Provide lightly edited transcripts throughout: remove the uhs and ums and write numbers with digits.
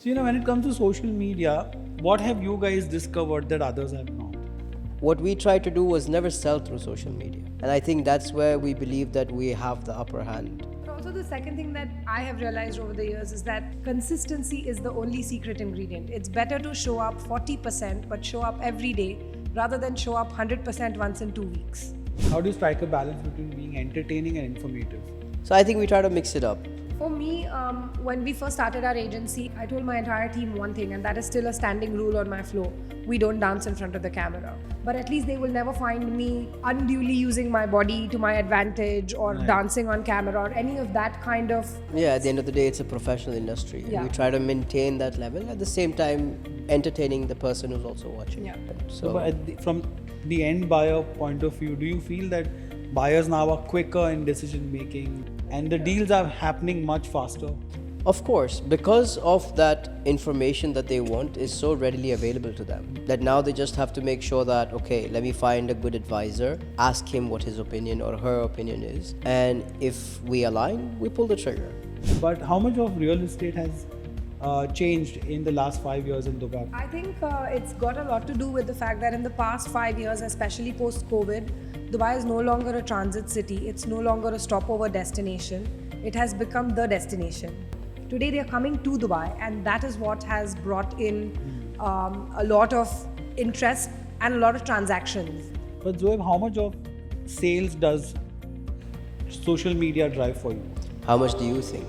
So, when it comes to social media, what have you guys discovered that others have not? What we tried to do was never sell through social media. And I think that's where we believe that we have the upper hand. But also, the second thing that I have realized over the years is that consistency is the only secret ingredient. It's better to show up 40% but show up every day rather than show up 100% once in 2 weeks. How do you strike a balance between being entertaining and informative? So I think we try to mix it up. For me, when we first started our agency, I told my entire team one thing, and that is still a standing rule on my floor. We don't dance in front of the camera. But at least they will never find me unduly using my body to my advantage or dancing on camera or any of that kind of... Yeah, at the end of the day, it's a professional industry. Yeah. We try to maintain that level, at the same time entertaining the person who's also watching. Yeah. So From the end buyer point of view, do you feel that buyers now are quicker in decision making and the deals are happening much faster? of course, because of that information that they want is so readily available to them, that now they just have to make sure that, okay, let me find a good advisor, ask him what his opinion or her opinion is, and if we align, we pull the trigger. But how much of real estate has changed in the last 5 years in Dubai? I think it's got a lot to do with the fact that in the past 5 years, especially post-COVID, Dubai is no longer a transit city. It's no longer a stopover destination. It has become the destination. Today they are coming to Dubai, and that is what has brought in a lot of interest and a lot of transactions. But Zoheb, how much of sales does social media drive for you? How much do you think?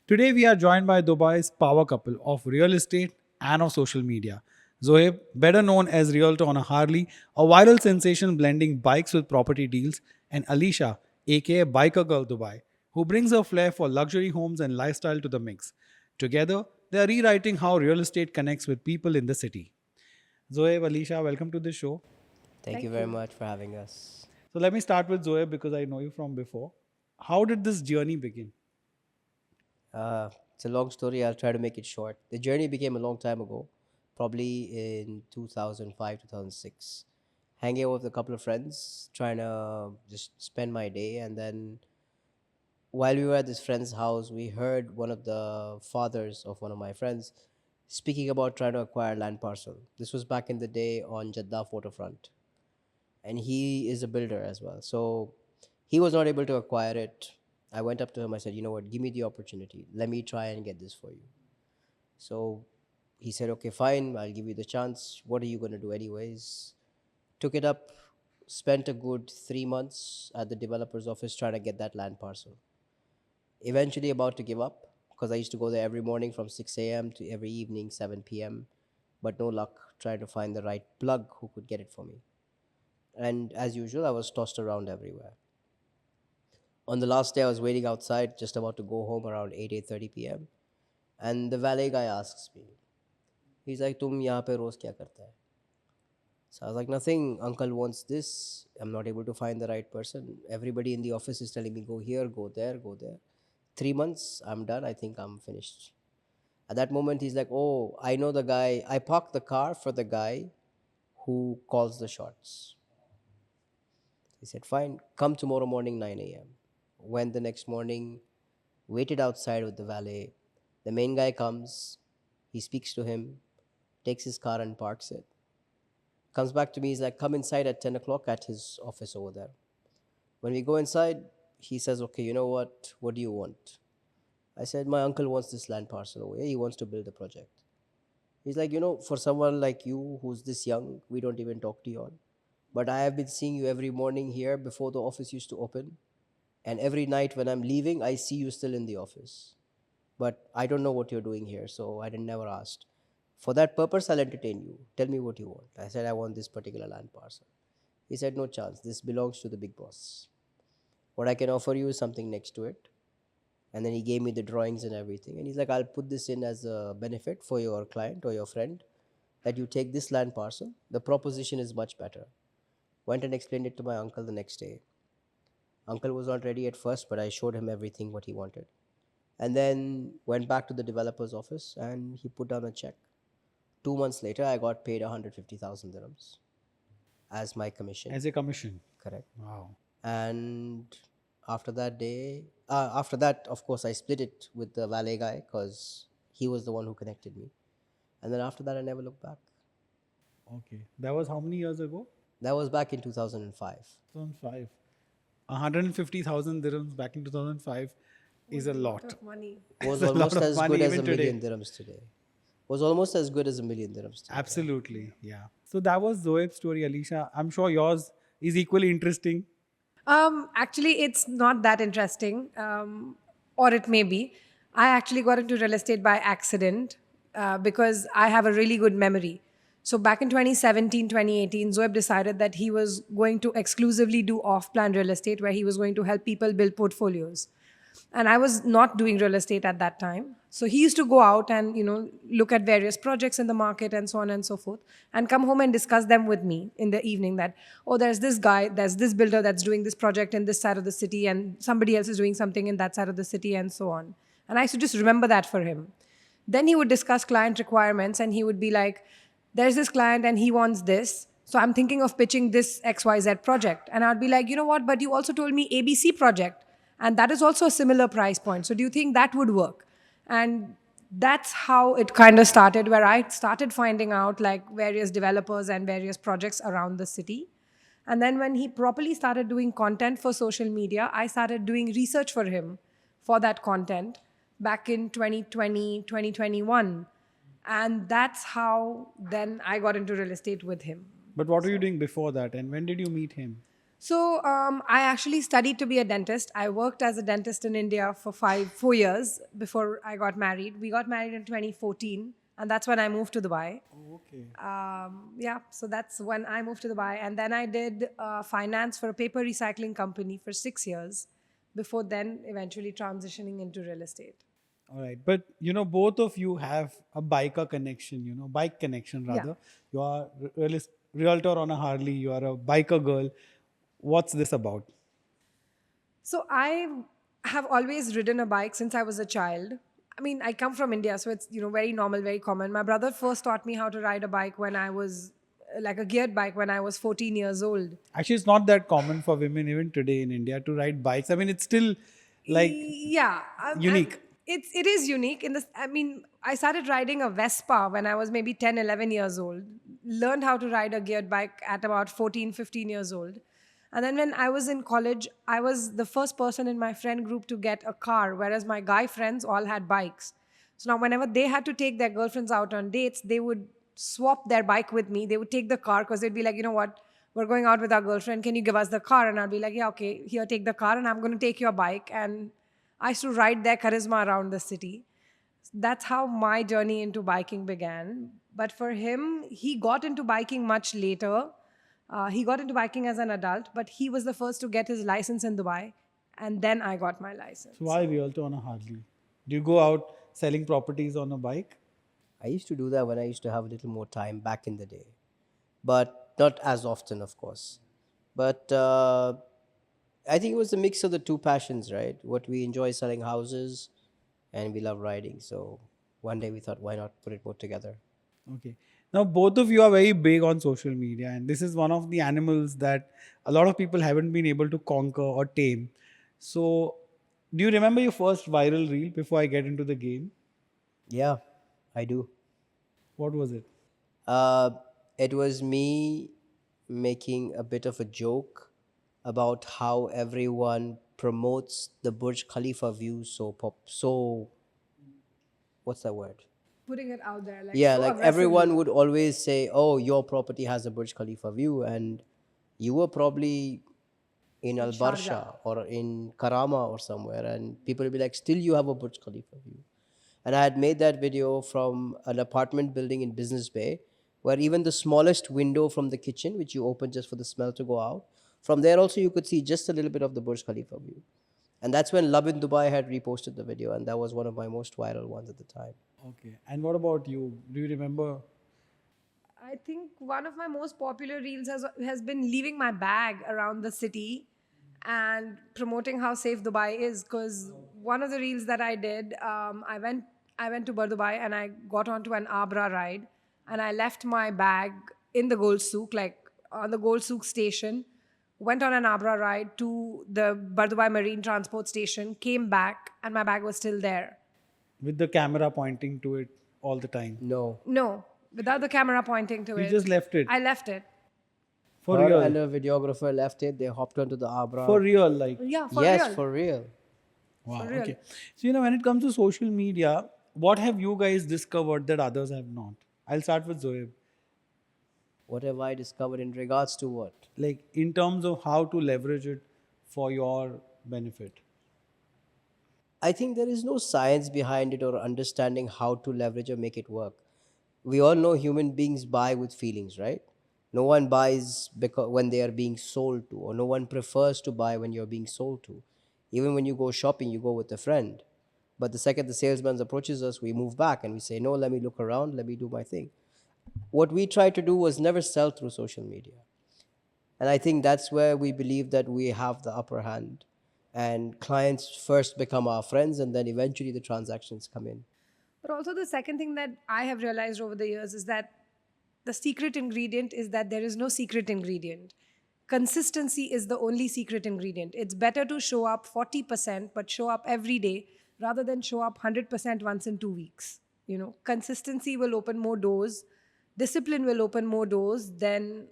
Today we are joined by Dubai's power couple of real estate and of social media. Zoheb, better known as Realtor on a Harley, a viral sensation blending bikes with property deals, and Alisha, aka Biker Girl Dubai, who brings her flair for luxury homes and lifestyle to the mix. Together, they are rewriting how real estate connects with people in the city. Zoheb, Alisha, welcome to the show. Thank you very much for having us. So let me start with Zoheb because I know you from before. How did this journey begin? It's a long story. I'll try to make it short. The journey began a long time ago, probably in 2005, 2006. Hanging out with a couple of friends, trying to just spend my day. And then while we were at this friend's house, we heard one of the fathers of one of my friends speaking about trying to acquire land parcel. This was back in the day on Jeddah waterfront. And he is a builder as well. So he was not able to acquire it. I went up to him. I said, you know what, give me the opportunity. Let me try and get this for you. So he said, okay, fine, I'll give you the chance. What are you going to do anyways? Took it up, spent a good 3 months at the developer's office trying to get that land parcel. Eventually about to give up because I used to go there every morning from 6 a.m. to every evening, 7 p.m. But no luck trying to find the right plug who could get it for me. And as usual, I was tossed around everywhere. On the last day, I was waiting outside, just about to go home around 8:30 p.m. And the valet guy asks me, he's like, "Tum yahan pe roz kya karta hai?" So I was like, "Nothing. Uncle wants this. I'm not able to find the right person. Everybody in the office is telling me, go here, go there, go there. 3 months, I'm done. I think I'm finished." At that moment, he's like, "Oh, I know the guy. I parked the car for the guy who calls the shots." He said, "Fine, come tomorrow morning, 9 a.m. Went the next morning, waited outside with the valet. The main guy comes, he speaks to him, takes his car and parks it. Comes back to me, he's like, come inside at 10 o'clock at his office over there. When we go inside, he says, okay, you know what? What do you want? I said, my uncle wants this land parcel over here. He wants to build a project. He's like, for someone like you who's this young, we don't even talk to you all. But I have been seeing you every morning here before the office used to open. And every night when I'm leaving, I see you still in the office. But I don't know what you're doing here, so I never asked. For that purpose, I'll entertain you. Tell me what you want. I said, I want this particular land parcel. He said, no chance. This belongs to the big boss. What I can offer you is something next to it. And then he gave me the drawings and everything. And he's like, I'll put this in as a benefit for your client or your friend, that you take this land parcel. The proposition is much better. Went and explained it to my uncle the next day. Uncle was not ready at first, but I showed him everything what he wanted. And then went back to the developer's office and he put down a check. 2 months later, I got paid 150,000 dirhams as my commission. As a commission. Correct. Wow. And After that day, after that, of course, I split it with the valet guy because he was the one who connected me. And then after that, I never looked back. Okay. That was how many years ago? That was back in 2005. 2005. 150,000 dirhams back in 2005 is a lot. Of money. Was It's a lot almost of as money good as even a today. million dirhams today. Was almost as good as a million dirhams today. Absolutely. Yeah. So that was Zoeb's story, Alisha. I'm sure yours is equally interesting. Actually, it's not that interesting, or it may be. I actually got into real estate by accident because I have a really good memory. So back in 2017, 2018, Zoeb decided that he was going to exclusively do off-plan real estate where he was going to help people build portfolios. And I was not doing real estate at that time. So he used to go out and, look at various projects in the market and so on and so forth, and come home and discuss them with me in the evening that, oh, there's this guy, there's this builder that's doing this project in this side of the city, and somebody else is doing something in that side of the city, and so on. And I used to just remember that for him. Then he would discuss client requirements and he would be like, there's this client and he wants this. So I'm thinking of pitching this XYZ project. And I'd be like, you know what, but you also told me ABC project. And that is also a similar price point. So do you think that would work? And that's how it kind of started, where I started finding out like various developers and various projects around the city. And then when he properly started doing content for social media, I started doing research for him for that content back in 2020, 2021. And that's how then I got into real estate with him. But what were you doing before that? And when did you meet him? So I actually studied to be a dentist. I worked as a dentist in India for 4 years before I got married. We got married in 2014, and that's when I moved to Dubai. Oh, okay. Yeah, so that's when I moved to Dubai. And then I did finance for a paper recycling company for 6 years before then eventually transitioning into real estate. All right. But, both of you have a biker connection, bike connection rather. You are realtor on a Harley. You are a biker girl. What's this about? So I have always ridden a bike since I was a child. I mean, I come from India, so it's very normal, very common. My brother first taught me how to ride a bike when I was like a geared bike when I was 14 years old. Actually, it's not that common for women even today in India to ride bikes. I mean, it's still like Yeah, unique. It is unique in this. I mean, I started riding a Vespa when I was maybe 10, 11 years old. Learned how to ride a geared bike at about 14, 15 years old. And then when I was in college, I was the first person in my friend group to get a car, whereas my guy friends all had bikes. So now whenever they had to take their girlfriends out on dates, they would swap their bike with me. They would take the car because they'd be like, you know what, we're going out with our girlfriend. Can you give us the car? And I'd be like, yeah, okay, here, take the car and I'm going to take your bike. And I used to ride their charisma around the city. That's how my journey into biking began. But for him, he got into biking much later. He got into biking as an adult, but he was the first to get his license in Dubai. And then I got my license. So why realtor on a Harley? Do you go out selling properties on a bike? I used to do that when I used to have a little more time back in the day, but not as often, of course. But I think it was a mix of the two passions, right? What we enjoy selling houses, and we love riding. So one day we thought, why not put it both together? Okay. Now, both of you are very big on social media, and this is one of the animals that a lot of people haven't been able to conquer or tame. So, do you remember your first viral reel before I get into the game? Yeah, I do. What was it? Uh, it was me making a bit of a joke about how everyone promotes the Burj Khalifa view so what's that word? Putting it out there. Yeah, so like aggressively. everyone would always say, "Oh, your property has a Burj Khalifa view," and you were probably in Al Barsha or in Karama or somewhere, and people would be like, "Still, you have a Burj Khalifa view." And I had made that video from an apartment building in Business Bay, where even the smallest window from the kitchen, which you open just for the smell to go out, from there also you could see just a little bit of the Burj Khalifa view. And that's when Love in Dubai had reposted the video, and that was one of my most viral ones at the time. Okay. And what about you? Do you remember? I think one of my most popular reels has been leaving my bag around the city and promoting how safe Dubai is. Because one of the reels that I did, I went to Dubai and I got onto an Abra ride, and I left my bag in the Gold Souk, like on the Gold Souk station, went on an Abra ride to the Bardubai Marine Transport Station, came back, and my bag was still there. With the camera pointing to it all the time. No. No, without the camera pointing to You it. just left it. I left it. For Her real. and her videographer left it. They hopped onto the Abra. For real, like. Yeah, for Yes, real. for real. Wow. real. Okay. So, when it comes to social media, what have you guys discovered that others have not? I'll start with Zoeb. What have I discovered in regards to what? Like, in terms of how to leverage it for your benefit. I think there is no science behind it or understanding how to leverage or make it work. We all know human beings buy with feelings, right? No one buys because when they are being sold to, or no one prefers to buy when you're being sold to. Even when you go shopping, you go with a friend. But the second the salesman approaches us, we move back and we say, no, let me look around, let me do my thing. What we tried to do was never sell through social media. And I think that's where we believe that we have the upper hand. And clients first become our friends, and then eventually the transactions come in. But also, the second thing that I have realized over the years is that the secret ingredient is that there is no secret ingredient. Consistency is the only secret ingredient. It's better to show up 40%, but show up every day rather than show up 100% once in 2 weeks. Consistency will open more doors, discipline will open more doors than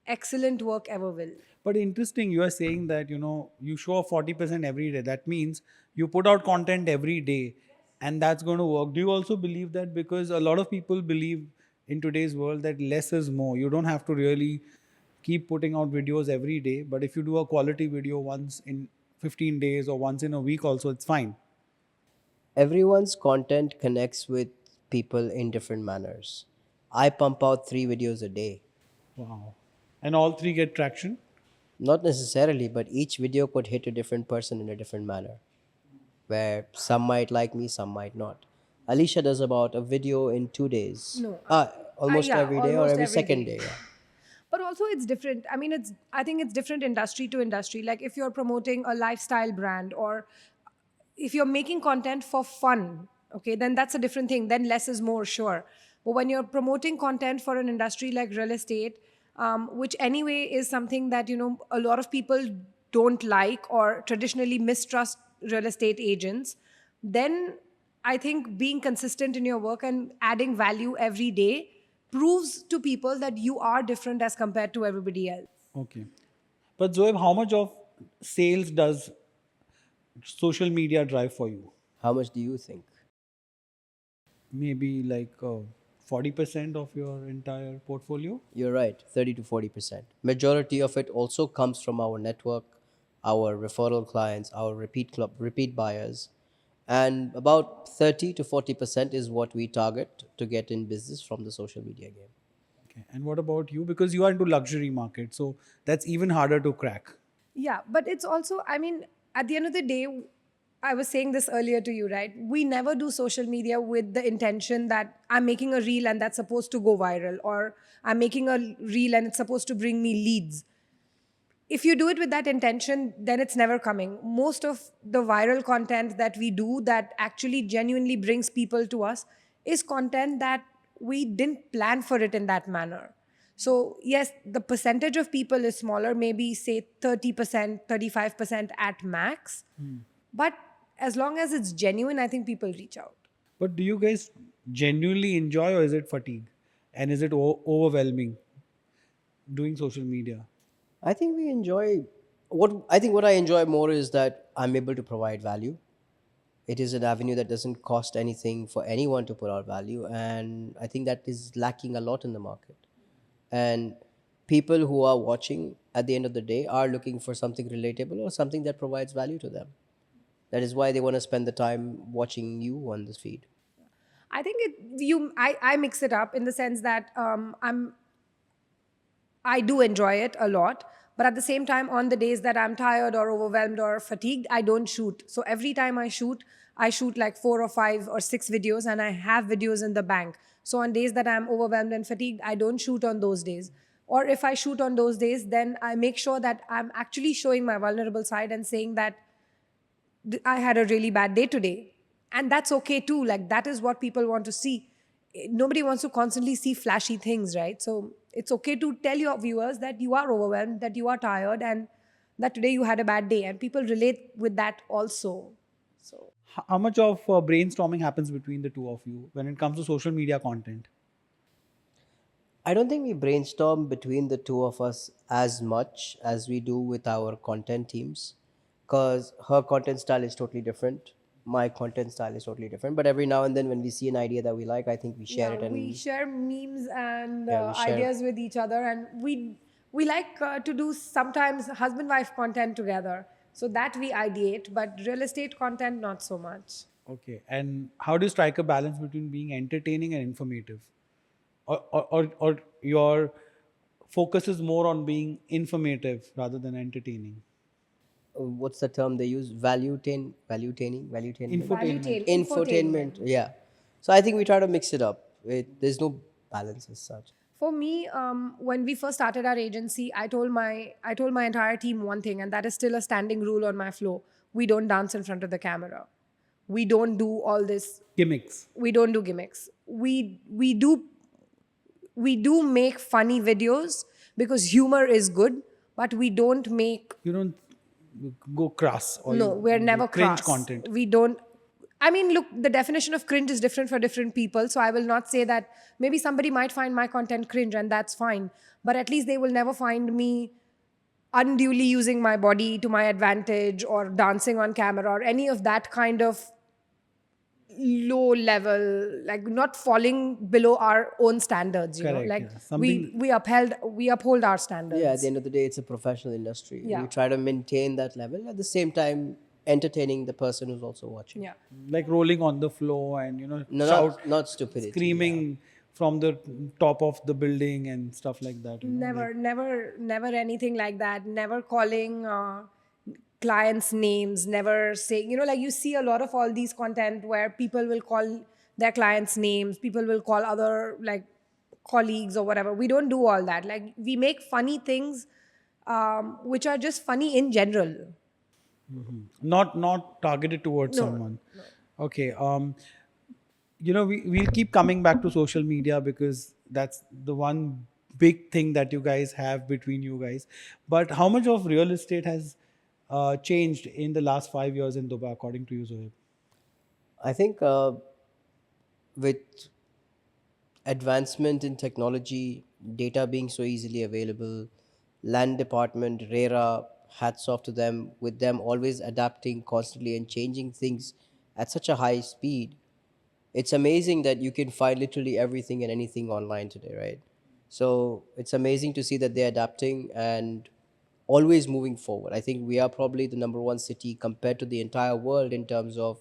excellent work ever will. But interesting, you are saying that, you show up 40% every day. That means you put out content every day and that's going to work. Do you also believe that? Because a lot of people believe in today's world that less is more. You don't have to really keep putting out videos every day. But if you do a quality video once in 15 days or once in a week also, it's fine. Everyone's content connects with people in different manners. I pump out 3 videos a day. Wow. And all three get traction? Not necessarily, but each video could hit a different person in a different manner. Where some might like me, some might not. Alisha does about a video in 2 days. No, Almost yeah, every day or almost every every second day. day. Yeah. But also it's different. I think it's different industry to industry. Like if you're promoting a lifestyle brand, or if you're making content for fun, okay, then that's a different thing. Then less is more, sure. But when you're promoting content for an industry like real estate, which anyway is something that, a lot of people don't like or traditionally mistrust real estate agents, then I think being consistent in your work and adding value every day proves to people that you are different as compared to everybody else. Okay. But Zoeb, how much of sales does social media drive for you? How much do you think? Maybe like 40% of your entire portfolio? You're right, 30 to 40%. Majority of it also comes from our network, our referral clients, our repeat buyers. And about 30 to 40% is what we target to get in business from the social media game. Okay. And what about you? Because you are into luxury market, so that's even harder to crack. Yeah, but it's also, at the end of the day, I was saying this earlier to you, right? We never do social media with the intention that I'm making a reel and that's supposed to go viral, or I'm making a reel and it's supposed to bring me leads. If you do it with that intention, then it's never coming. Most of the viral content that we do that actually genuinely brings people to us is content that we didn't plan for it in that manner. So yes, the percentage of people is smaller, maybe say 30%, 35% at max. But as long as it's genuine, I think people reach out. But do you guys genuinely enjoy, or is it fatigue? And is it overwhelming doing social media? I think we enjoy what I enjoy more is that I'm able to provide value. It is an avenue that doesn't cost anything for anyone to put out value, and I think that is lacking a lot in the market. And people who are watching at the end of the day are looking for something relatable or something that provides value to them. That is why they want to spend the time watching you on this feed. I think I mix it up in the sense that I do enjoy it a lot, but at the same time, on the days that I'm tired or overwhelmed or fatigued, I don't shoot. So every time I shoot like 4 or 5 or 6 videos, and I have videos in the bank. So on days that I'm overwhelmed and fatigued, I don't shoot on those days. Or if I shoot on those days, then I make sure that I'm actually showing my vulnerable side and saying that I had a really bad day today. And that's okay too. Like, that is what people want to see. nobody wants to constantly see flashy things, right? So it's okay to tell your viewers that you are overwhelmed, that you are tired, and that today you had a bad day, and people relate with that also. So How much of brainstorming happens between the two of you when it comes to social media content? I don't think we brainstorm between the two of us as much as we do with our content teams, because her content style is totally different. My content style is totally different. But every now and then, when we see an idea that we like, I think we share yeah, it, we and share memes and yeah, we share. ideas with each other, and we like to do sometimes husband wife content together, so that we ideate, but real estate content not so much. Okay. And how do you strike a balance between being entertaining and informative? Or your focus is more on being informative rather than entertaining? What's the term they use? Valuetainment, Infotainment. infotainment. Yeah. So I think we try to mix it up. There's no balance as such. For me, when we first started our agency, I told my entire team one thing, and that is still a standing rule on my floor: we don't dance in front of the camera. We don't do all this. Gimmicks. We don't do gimmicks. We do make funny videos because humor is good, but we don't make. You don't go crass or No, we're you do never cringe crass. content. We don't. I mean, look, the definition of cringe is different for different people. So I will not say that. Maybe somebody might find my content cringe, and that's fine. But at least they will never find me unduly using my body to my advantage or dancing on camera or any of that kind of low level, like not falling below our own standards. Correct, Like yeah. Something- we uphold our standards. Yeah, at the end of the day, it's a professional industry. Yeah. We try to maintain that level at the same time entertaining the person who's also watching. Yeah. Like rolling on the floor and No, shout, not stupidity. screaming from the top of the building and stuff like that. Never anything like that. Never calling clients names. Never saying, like you see a lot of all these content where people will call their clients names. People will call other like colleagues or whatever. We don't do all that. Like we make funny things, which are just funny in general. Not targeted towards No, someone. Okay. We'll keep coming back to social media because that's the one big thing that you guys have between you guys. But how much of real estate has changed in the last 5 years in Dubai, according to you, Zoheb? I think with advancement in technology, data being so easily available, land department, RERA, hats off to them, with them always adapting constantly and changing things at such a high speed. It's amazing that you can find literally everything and anything online today, right? So it's amazing to see that they're adapting and always moving forward. I think we are probably the number one city compared to the entire world in terms of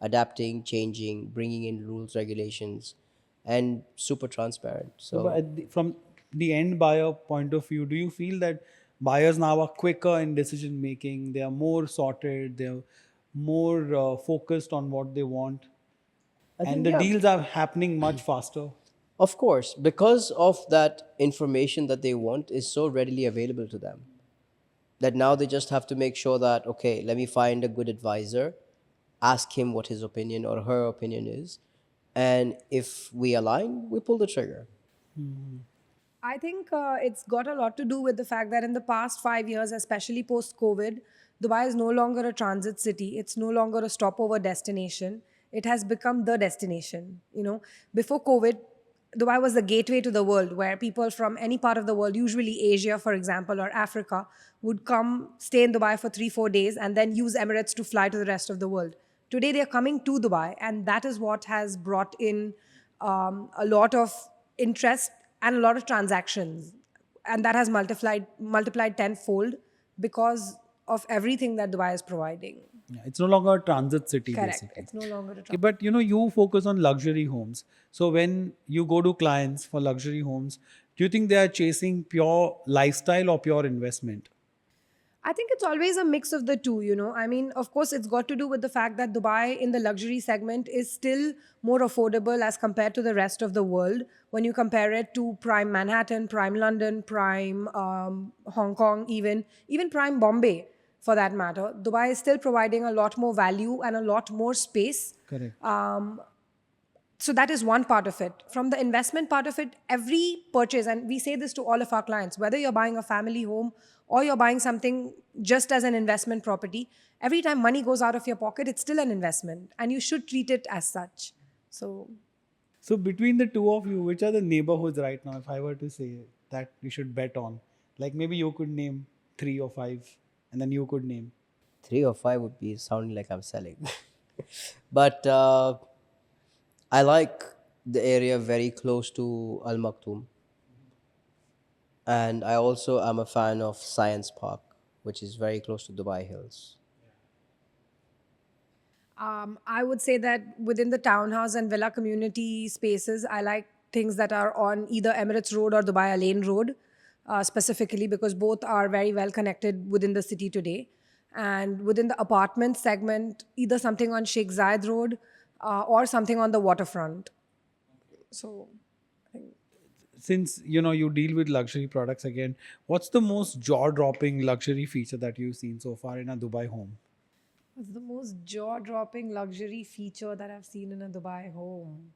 adapting, changing, bringing in rules, regulations, and super transparent. So, but So from the end buyer point of view, do you feel that buyers now are quicker in decision making? They are more sorted. They are more focused on what they want, I and think, the yeah, deals are happening much faster. of course, because of that information that they want is so readily available to them, that now they just have to make sure that, okay, let me find a good advisor, ask him what his opinion or her opinion is, and if we align, we pull the trigger. I think it's got a lot to do with the fact that in the past 5 years, especially post COVID, Dubai is no longer a transit city. It's no longer a stopover destination. It has become the destination. Before COVID, Dubai was the gateway to the world where people from any part of the world, usually Asia, for example, or Africa, would come stay in Dubai for 3-4 days and then use Emirates to fly to the rest of the world. Today, they're coming to Dubai, and that is what has brought in a lot of interest and a lot of transactions, and that has multiplied tenfold because of everything that Dubai is providing. Yeah, it's no longer a transit city, Correct. basically. It's no longer a Okay, but you focus on luxury homes. So when you go to clients for luxury homes, do you think they are chasing pure lifestyle or pure investment? I think it's always a mix of the two. I mean, of course, it's got to do with the fact that Dubai in the luxury segment is still more affordable as compared to the rest of the world. When you compare it to prime Manhattan, prime London, prime Hong Kong, even prime Bombay, for that matter, Dubai is still providing a lot more value and a lot more space. Correct. So that is one part of it. From the investment part of it, every purchase, and we say this to all of our clients, whether you're buying a family home or you're buying something just as an investment property, every time money goes out of your pocket, it's still an investment and you should treat it as such. So So between the two of you, which are the neighborhoods right now, if I were to say that we should bet on? Like maybe you could name three or five, and then you could name. 3 or 5 would be sounding like I'm selling. But I like the area very close to Al Maktoum. And I also am a fan of Science Park, which is very close to Dubai Hills. I would say that within the townhouse and villa community spaces, I like things that are on either Emirates Road or Dubai Lane Road, specifically because both are very well connected within the city today. And within the apartment segment, either something on Sheikh Zayed Road or something on the waterfront. So, Since you deal with luxury products again, what's the most jaw-dropping luxury feature that you've seen so far in a Dubai home? what's the most jaw-dropping luxury feature that I've seen in a Dubai home?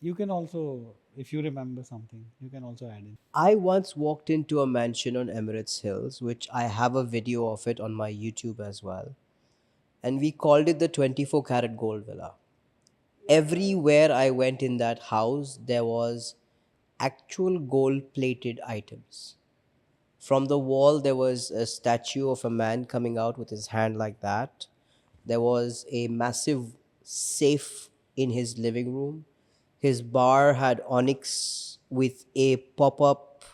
You can also, if you remember something, you can also add in. I once walked into a mansion on Emirates Hills, which I have a video of it on my YouTube as well. And we called it the 24 karat gold villa. Everywhere I went in that house, there was actual gold plated items. From the wall, there was a statue of a man coming out with his hand like that. There was a massive safe in his living room. His bar had onyx with a pop up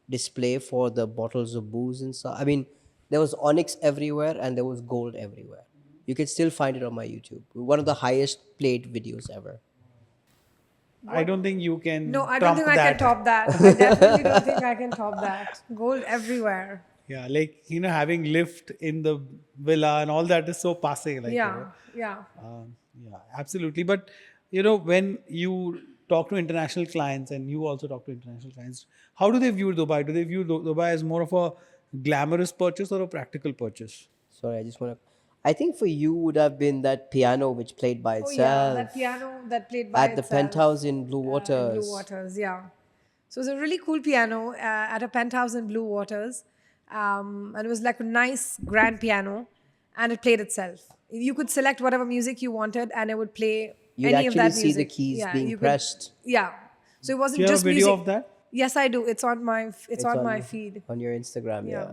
display for the bottles of booze and stuff. I mean, there was onyx everywhere and there was gold everywhere. You can still find it on my YouTube. One of the highest played videos ever. I don't think you can. No, I don't trump think I can that. top that. I definitely don't think I can top that. Gold everywhere. Yeah, like having lived in the villa and all that is so passe. Like, Yeah, yeah. Yeah, absolutely. But when you talk to international clients and you also talk to international clients, how do they view Dubai? Do they view Dubai as more of a glamorous purchase or a practical purchase? Sorry, I just want to. I think for you would have been that piano which played by Oh yeah, itself that piano that played by at the itself, penthouse in Blue in Waters. Blue Waters. Yeah. So it was a really cool piano at a penthouse in Blue Waters, and it was like a nice grand piano, and it played itself. You could select whatever music you wanted, and it would play You'd any of actually that see music. the keys Yeah, being you could- pressed. Yeah. So it wasn't Do you have just a video music. of that? Yes, I do. It's on my. It's on my feed. on your Instagram. Yeah.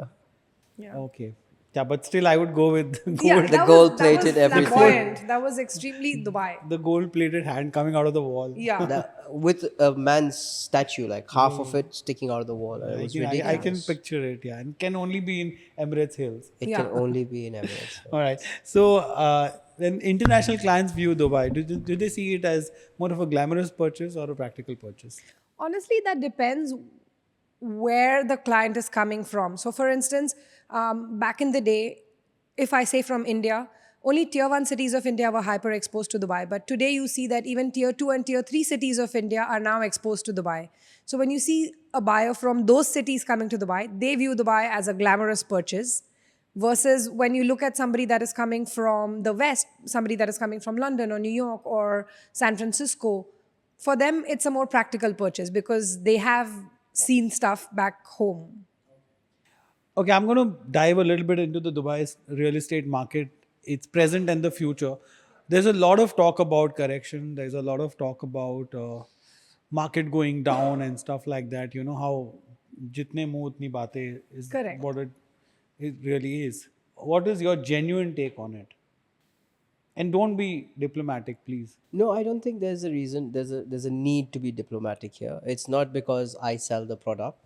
Yeah. Yeah. Okay. Yeah, but still, I would go with gold. Yeah, the that gold was, plated that was everything. flamboyant. That was extremely Dubai. The gold-plated hand coming out of the wall. Yeah. With a man's statue, like half of it sticking out of the wall. It was ridiculous. I can picture it. Yeah, and can only be in Emirates Hills. It Yeah. can only be in Emirates. All right. So when international clients view Dubai, do they see it as more of a glamorous purchase or a practical purchase? Honestly, that depends where the client is coming from. So, for instance, back in the day, if I say from India, only tier 1 cities of India were hyper exposed to Dubai. But today you see that even tier 2 and tier 3 cities of India are now exposed to Dubai. So when you see a buyer from those cities coming to Dubai, they view Dubai as a glamorous purchase. Versus when you look at somebody that is coming from the West, somebody that is coming from London or New York or San Francisco, for them it's a more practical purchase because they have seen stuff back home. Okay, I'm going to dive a little bit into the Dubai's real estate market, its present and the future. There's a lot of talk about correction. There's a lot of talk about market going down and stuff like that. You know how jitne muh utni baatein is Correct. what it really is. What is your genuine take on it? And don't be diplomatic, please. No, I don't think there's a reason. There's a need to be diplomatic here. It's not because I sell the product.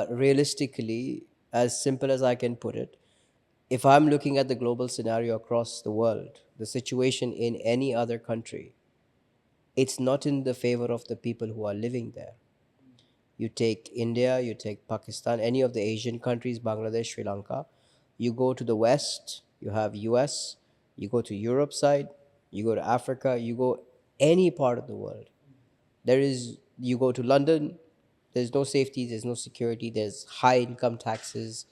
Realistically, as simple as I can put it, if I'm looking at the global scenario across the world, the situation in any other country, it's not in the favor of the people who are living there. You take India, you take Pakistan, any of the Asian countries, Bangladesh, Sri Lanka, you go to the West, you have US, you go to Europe side, you go to Africa, you go any part of the world. You go to London, there's no safety, there's no security, there's high income taxes,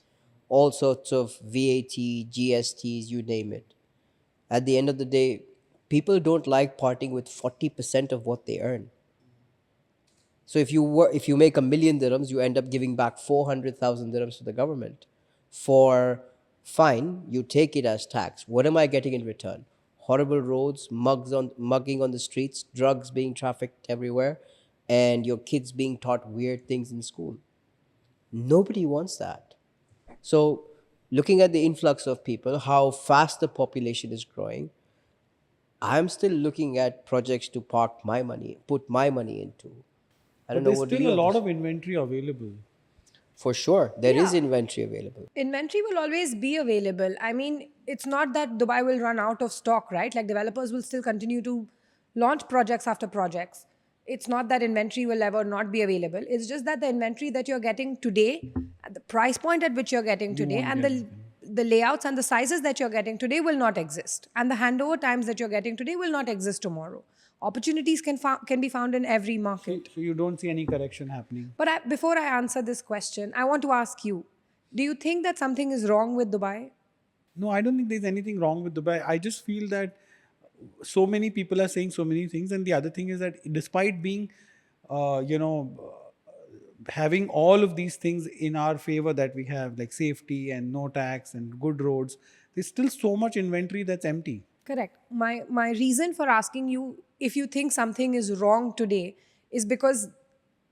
all sorts of VAT, GSTs, you name it. At the end of the day, People don't like parting with 40% of what they earn. So if you make 1 million dirhams, you end up giving back 400,000 dirhams to the government. For fine, you take it as tax. What am I getting in return? Horrible roads, mugging on the streets, drugs being trafficked everywhere, and your kids being taught weird things in school. Nobody wants that. So, looking at the influx of people, how fast the population is growing, I'm still looking at projects to put my money into. I don't But know, there's what do still you a have to lot say? of inventory available. For sure, there is Yeah. inventory available. Inventory will always be available. I mean, it's not that Dubai will run out of stock, right? Like developers will still continue to launch projects after projects. It's not that inventory will ever not be available. It's just that the inventory that you're getting today, at the price point at which you're getting You today, won't and get the anything. the layouts and the sizes that you're getting today will not exist, and the handover times that you're getting today will not exist tomorrow. Opportunities can be found in every market. So you don't see any correction happening. But before I answer this question, I want to ask you, do you think that something is wrong with Dubai? No, I don't think there's anything wrong with Dubai. I just feel that so many people are saying so many things, and the other thing is that despite being, having all of these things in our favor that we have, like safety and no tax and good roads, there's still so much inventory that's empty. Correct. My reason for asking you if you think something is wrong today is because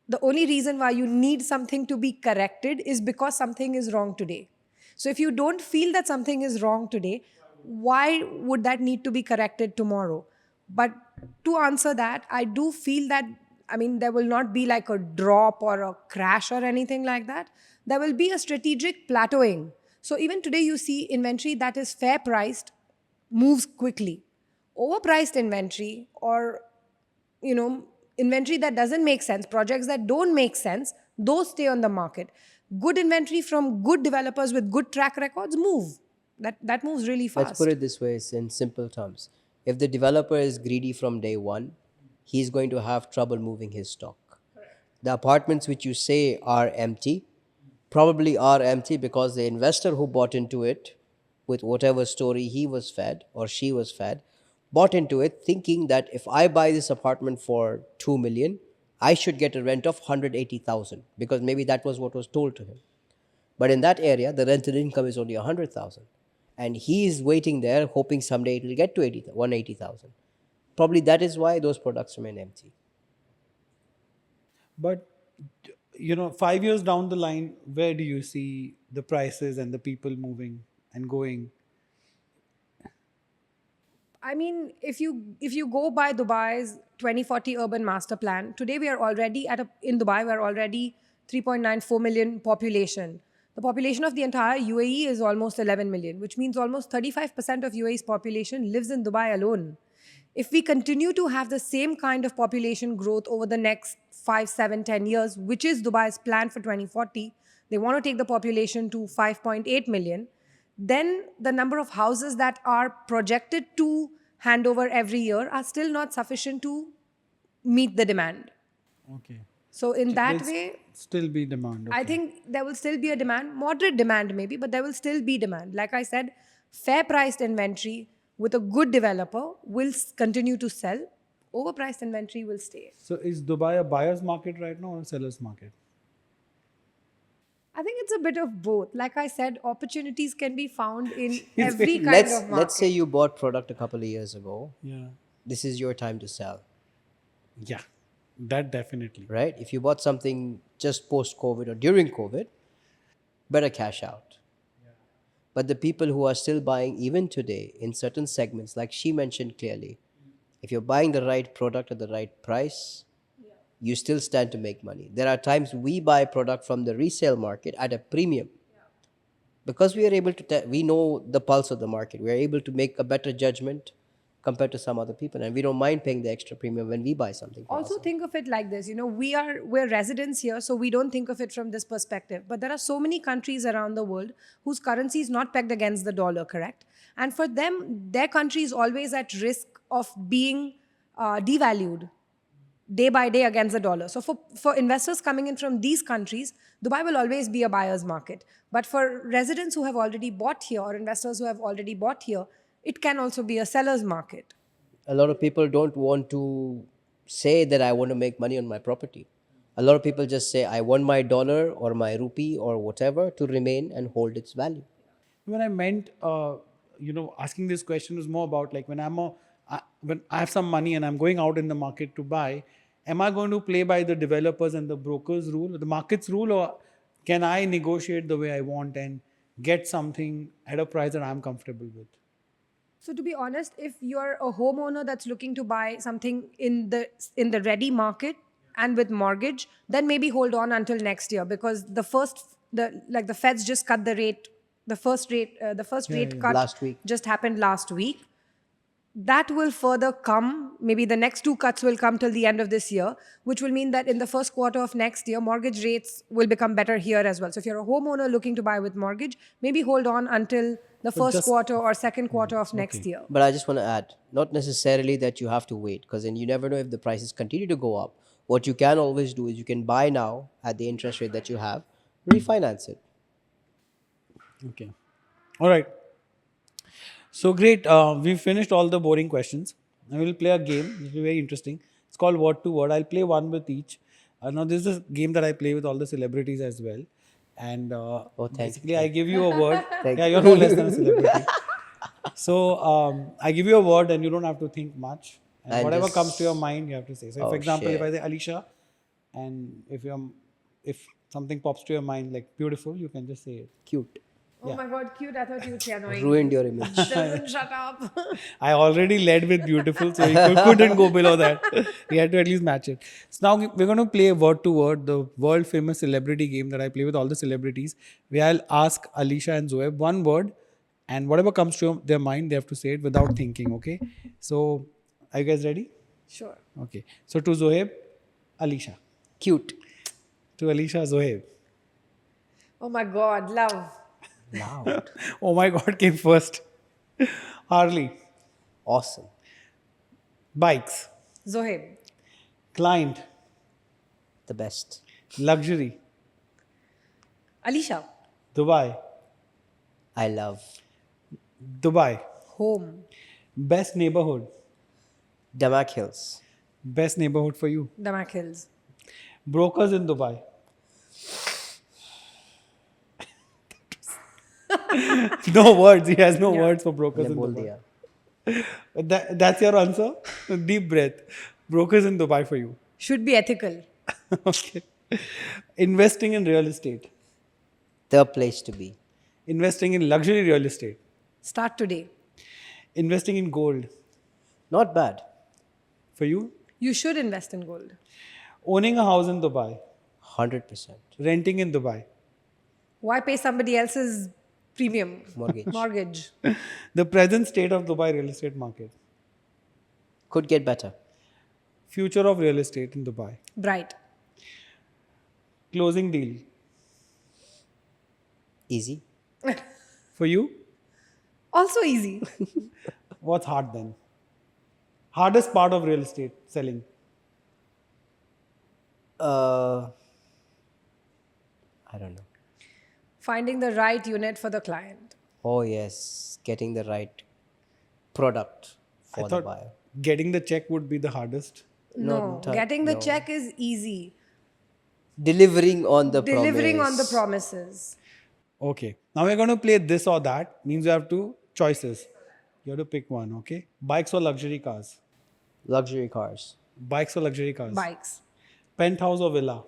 the only reason why you need something to be corrected is because something is wrong today. So if you don't feel that something is wrong today, why would that need to be corrected tomorrow? But to answer that, I do feel that, I mean, there will not be like a drop or a crash or anything like that. There will be a strategic plateauing. So even today, you see inventory that is fair priced moves quickly. Overpriced inventory, or inventory that doesn't make sense, projects that don't make sense, those stay on the market. Good inventory from good developers with good track records move. That moves really Let's put fast. it this way, in simple terms. If the developer is greedy from day one, he's going to have trouble moving his stock. The apartments which you say are empty probably are empty because the investor who bought into it, with whatever story he was fed or she was fed, bought into it thinking that if I buy this apartment for 2 million, I should get a rent of 180,000 because maybe that was what was told to him. But in that area, the rental income is only 100,000. And he is waiting there hoping someday it will get to 180,000. Probably that is why those products remain empty. But 5 years down the line, where do you see the prices and the people moving and going? I mean, if you go by Dubai's 2040 urban master plan, today we are already in Dubai we're already 3.94 million population. The population of the entire UAE is almost 11 million, which means almost 35% of UAE's population lives in Dubai alone. If we continue to have the same kind of population growth over the next 5, 7, 10 years, which is Dubai's plan for 2040, they want to take the population to 5.8 million, then the number of houses that are projected to hand over every year are still not sufficient to meet the demand. Okay. So in that There's way, still be demand. I Okay. think there will still be a demand, moderate demand maybe, but there will still be demand. Like I said, fair priced inventory with a good developer will continue to sell. Overpriced inventory will stay. So is Dubai a buyer's market right now or a seller's market? I think it's a bit of both. Like I said, opportunities can be found in It's every very- kind Let's of market. let's say you bought product a couple of years ago. Yeah. This is your time to sell, Yeah. That definitely. right? If you bought something just post COVID or during COVID, better cash out. But the people who are still buying even today in certain segments, like she mentioned clearly, if you're buying the right product at the right price, you still stand to make money. There are times we buy product from the resale market at a premium because we are able to, we know the pulse of the market. We are able to make a better judgment compared to some other people, and we don't mind paying the extra premium when we buy something. For Also ourselves. think of it like this, we're residents here, so we don't think of it from this perspective, but there are so many countries around the world whose currency is not pegged against the dollar, correct? And for them, their country is always at risk of being devalued day by day against the dollar. So for investors coming in from these countries, Dubai will always be a buyer's market. But for residents who have already bought here or investors who have already bought here, it can also be a seller's market. A lot of people don't want to say that I want to make money on my property. A lot of people just say, I want my dollar or my rupee or whatever to remain and hold its value. When I meant, asking this question was more about like when I have some money and I'm going out in the market to buy, am I going to play by the developers and the brokers rule, the market's rule, or can I negotiate the way I want and get something at a price that I'm comfortable with? So to be honest, if you're a homeowner that's looking to buy something in the ready market and with mortgage, then maybe hold on until next year, because the feds just cut the rate. The first rate cut Last week. just happened last week. That will further come. Maybe the next 2 cuts will come till the end of this year, which will mean that in the first quarter of next year, mortgage rates will become better here as well. So if you're a homeowner looking to buy with mortgage, maybe hold on until the first quarter or second quarter of next year. But I just want to add, not necessarily that you have to wait, because then you never know if the prices continue to go up. What you can always do is you can buy now at the interest rate that you have, refinance it. Okay. All right. So great. We've finished all the boring questions. Now we'll play a game. It will be very interesting. It's called Word to Word. I'll play one with each. Now this is a game that I play with all the celebrities as well. And basically, I give you a word. Thank You're no less than a celebrity. So I give you a word, and you don't have to think much. And whatever just- comes to your mind, you have to say. So, Oh, for example, if shit. I say Alisha, and if something pops to your mind like beautiful, you can just say it. Cute. Oh my God, cute! I thought you would say annoying. Ruined your image. Doesn't shut up. I already led with beautiful, so he couldn't go below that. He had to at least match it. So now we're going to play word to word, the world famous celebrity game that I play with all the celebrities, where I'll ask Alisha and Zoheb one word, and whatever comes to their mind, they have to say it without thinking. Okay. So are you guys ready? Sure. Okay. So to Zoheb, Alisha. Cute. To Alisha, Zoheb. Oh my God, love. Loud. Oh my God, came first. Harley. Awesome. Bikes. Zoheb. Client. The best. Luxury. Alisha. Dubai. I love. Dubai. Home. Best neighborhood. Damak Hills. Best neighborhood for you. Damak Hills. Brokers in Dubai. No words. He has no words for brokers मैंने in बोल Dubai. दिया. That's your answer? Deep breath. Brokers in Dubai for you. Should be ethical. Okay. Investing in real estate. The place to be. Investing in luxury real estate. Start today. Investing in gold. Not bad. For you. You should invest in gold. Owning a house in Dubai. 100%. Renting in Dubai. Why pay somebody else's premium? Mortgage. Mortgage. The present state of Dubai real estate market. Could get better. Future of real estate in Dubai. Bright. Closing deal. Easy. For you. Also easy. What's hard then? Hardest part of real estate selling. I don't know. Finding the right unit for the client. Oh, yes. Getting the right product I for the thought buyer. getting the check would be the hardest. No. Getting the check is easy. Delivering on the Delivering on the promise. promises. Okay. Now we're going to play this or that. Means you have two choices. You have to pick one. Okay. Bikes or luxury cars. Luxury cars. Bikes or luxury cars. Bikes. Penthouse or villa.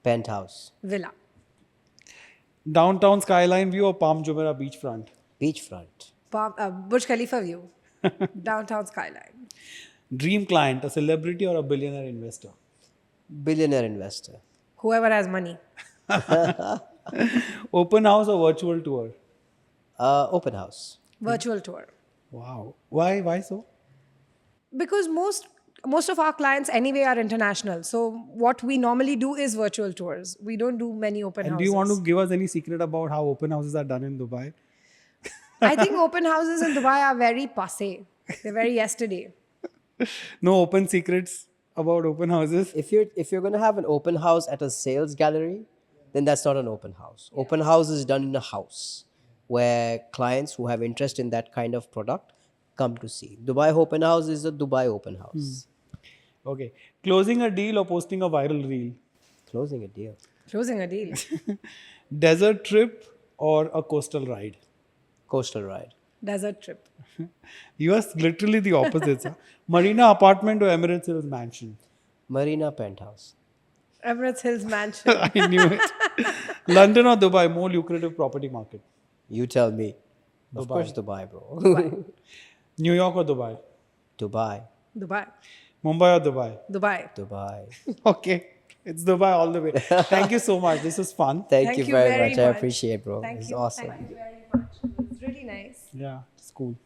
Penthouse. Villa. Downtown skyline view or Palm Jumeirah beachfront. Beachfront. Burj Khalifa view. Downtown skyline. Dream client, a celebrity or a billionaire investor. Billionaire investor. Whoever has money. Open house or virtual tour. Open house. Virtual tour. Wow. Why? Why so? Because most of our clients anyway are international. So what we normally do is virtual tours. We don't do many open And houses. do you want to give us any secret about how open houses are done in Dubai? I think open houses in Dubai are very passé. They're very yesterday. No open secrets about open houses. If you're going to have an open house at a sales gallery, then that's not an open house. Open house is done in a house where clients who have interest in that kind of product come to see. Dubai Open House is a Dubai Open House. Okay. Closing a deal or posting a viral reel? Closing a deal. Closing a deal. Desert trip or a coastal ride? Coastal ride. Desert trip. You are literally the opposites. Huh? Marina apartment or Emirates Hills mansion? Marina Penthouse. Emirates Hills Mansion. I knew it. London or Dubai, more lucrative property market? You tell me. Of Dubai. course, Dubai, bro. Dubai. New York or Dubai? Dubai. Dubai. Mumbai or Dubai? Dubai. Dubai. Okay. It's Dubai all the way. Thank you so much. This was fun. Thank you very much. I appreciate, bro. Thank It's you. awesome. Thank you very much. It's really nice. Yeah, it's cool.